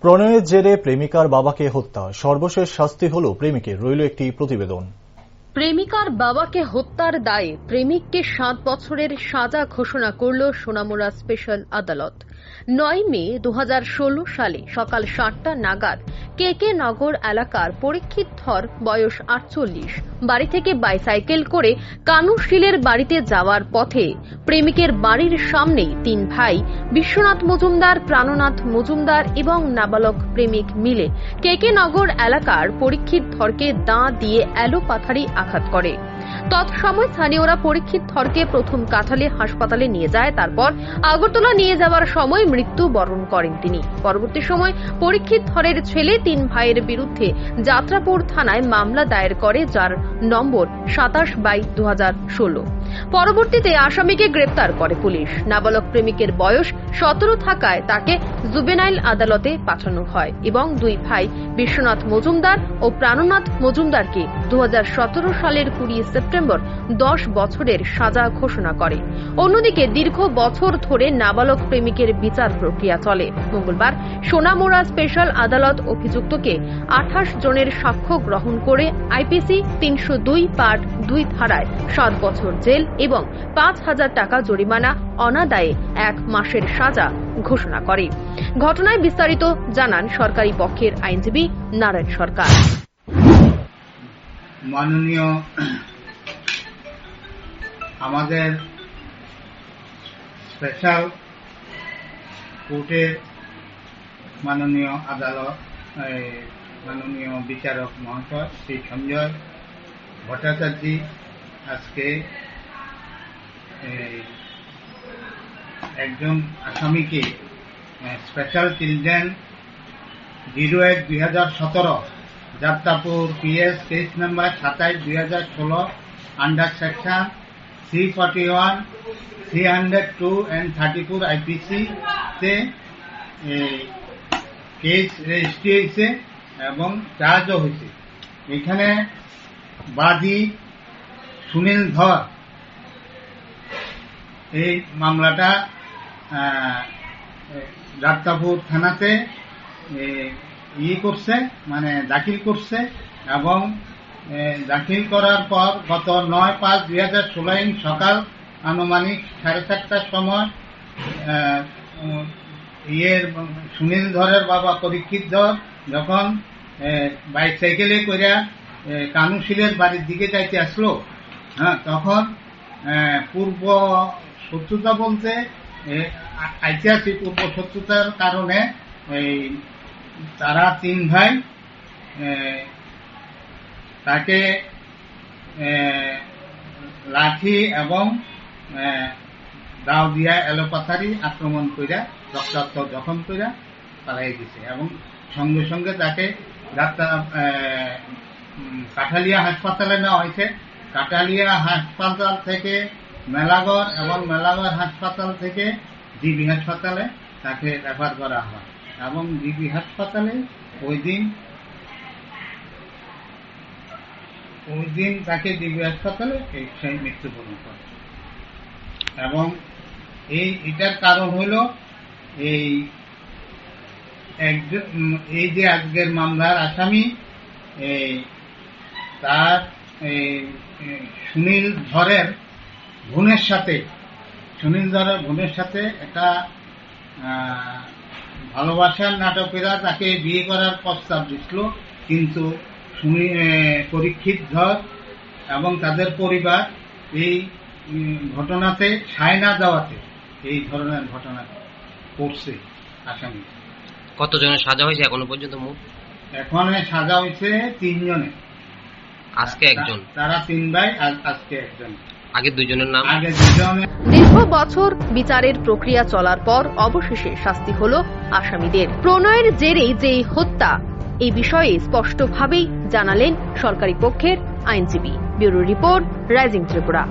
প্রণয়ের জেরে প্রেমিকার বাবাকে হত্যা, সর্বশেষ শাস্তি হল প্রেমিকের, রইল একটি প্রতিবেদন। প্রেমিকার বাবাকে হত্যার দায়ে প্রেমিককে 7 বছরের সাজা ঘোষণা করল সোনামুড়া স্পেশাল আদালত। 9 মে 2016 সালে সকাল 7টা নাগাদ কেকে নগর এলাকার পরীক্ষিত ধর, বয়স 48, বাড়ি থেকে বাইসাইকেল করে কানুশীলের বাড়িতে যাওয়ার পথে প্রেমিকের বাড়ির সামনেই 3 ভাই বিশ্বনাথ মজুমদার, প্রাণনাথ মজুমদার এবং নাবালক প্রেমিক মিলে কেকে নগর এলাকার পরীক্ষিত ধরকে দাঁ দিয়ে এলোপাথারি আঘাত করে। তৎসময় স্থানীয়রা পরীক্ষিত ধরকে প্রথম কাঠালে হাসপাতালে নিয়ে যায়, তারপর আগরতলা নিয়ে যাওয়ার সময় মৃত্যু বরণ করেন তিনি। পরবর্তী সময় পরীক্ষিত ধরের ছেলে 3 ভাইয়ের বিরুদ্ধে যাত্রাপুর থানায় মামলা দায়ের করে, যার নম্বর 27/2016। পরবর্তীতে আসামিকে গ্রেপ্তার করে পুলিশ। নাবালক প্রেমিকের বয়স 17 থাকায় তাকে জুবেনাইল আদালতে পাঠানো হয় এবং 2 ভাই বিশ্বনাথ মজুমদার ও প্রাণনাথ মজুমদারকে 2017 সালের 20 সেপ্টেম্বর 10 বছরের সাজা ঘোষণা করে। অন্যদিকে দীর্ঘ বছর ধরে নাবালক প্রেমিকের বিচার প্রক্রিয়া চলে। মঙ্গলবার সোনামুড়া স্পেশাল আদালত অভিযুক্তকে 28 জনের সাক্ষ্য গ্রহণ করে আইপিসি 302 পার্ট 2 ধারায় 7 বছর জেল এবং 5,000 টাকা জরিমানা অনাদায়ে 1 মাসের সাজা ঘোষণা করে। ঘটনায় বিস্তারিত জানান সরকারি পক্ষের আইনজীবী নারায়ণ সরকার। মাননীয় আমাদের স্পেশাল কোর্টের মাননীয় আদালত, মাননীয় বিচারক মহোদয় শ্রী সঞ্জয় ভট্টাচার্য আজকে একজন আসামিকে special children 01/2017 Jatrapur PS case number 27/2016 under section 341, 302 and 34 IPC তে কেস রেজিস্ট্রি হয়েছে এবং চার্জও হয়েছে। এখানে বাদী সুনীল ধর এই মামলাটা যাত্রাপুর থানাতে করছে, মানে দাখিল করছে এবং দাখিল করার পর গত 9/5/2016 সকাল আনুমানিক 7:30টার সময় সুনীল ধরের বাবা পরীক্ষিত ধর যখন বাইসাইকেলে করে কানুশীলের বাড়ির দিকে যাইতে আসলো, তখন পূর্ব শত্রুতা বলতে ঐতিহাসিক পূর্ব শত্রুতার কারণে তারা 3 ভাই তাকে লাঠি এবং দাও দিয়া এলোপাথারি আক্রমণ করে রক্তাক্ত জখম করে পালাই দিছে এবং সঙ্গে সঙ্গে তাকে কাঠালিয়া হাসপাতালে নেওয়া হয়েছে। কাঠালিয়া হাসপাতাল থেকে মেলাগড় এবং মেলাগড় হাসপাতাল থেকে ডিবি হাসপাতালে তাকে রেফার করা হয় এবং ডিবি হাসপাতালে ওই দিন তাকে ডিবি হাসপাতালে সেই মৃত্যুবরণ করে এবং এটার কারণ হলো এই যে আজকের মামলার আসামি তার সুনীল ধরের বোনের সাথে একটা ভালোবাসার নাটকেরা তাকে বিয়ে করার প্রস্তাব দিছিল, কিন্তু পরীক্ষিত ধর এবং তাদের পরিবার এই ঘটনাতে সায় না দেওয়াতে এই ধরনের ঘটনা করছে আসামি। কতজনের সাজা হয়েছে এখনো পর্যন্ত? এখন সাজা হয়েছে 3 জনের। আজকে একজন, তারা 3 ভাই, আজকে একজন। আগে 2 জনের নাম? আগে 2 জনের। দীর্ঘ বছর বিচারের প্রক্রিয়া চলার পর অবশেষে শাস্তি হলো আসামিদের। প্রণয়ের জেরেই যে হত্যা, এই বিষয়ে স্পষ্টভাবেই জানালেন সরকারি পক্ষের আইনজীবী। Bureau report, rising Tripura.